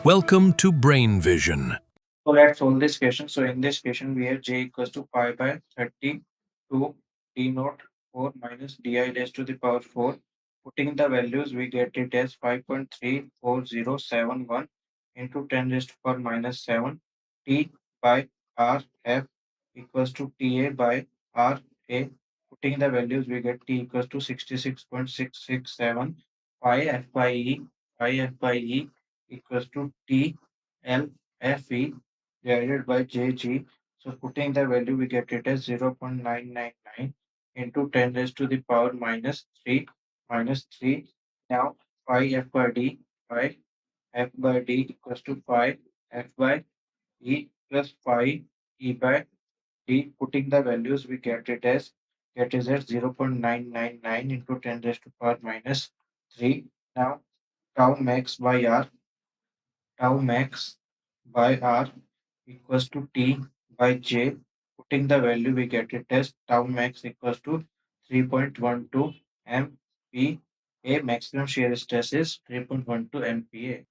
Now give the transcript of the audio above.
Welcome to Brain Vision. So let's solve this question. So in this question, we have j equals to pi by 32 d naught 4 minus di raised to the power 4. Putting the values, we get it as 5.34071 into 10 raised to power minus 7 t by r f equals to ta by r a. Putting the values, we get t equals to 66.667 pi f by e. Pi f by e equals to t l f e divided by Jg. So putting the value, we get it as 0.999 into 10 raised to the power minus 3. Now pi f by d equals to pi f by e plus pi e by d. Putting the values, we get is at 0.999 into 10 raised to power minus 3. Now tau max by r equals to T by J. Putting the value, we get it as tau max equals to 3.12 MPa. Maximum shear stress is 3.12 MPa.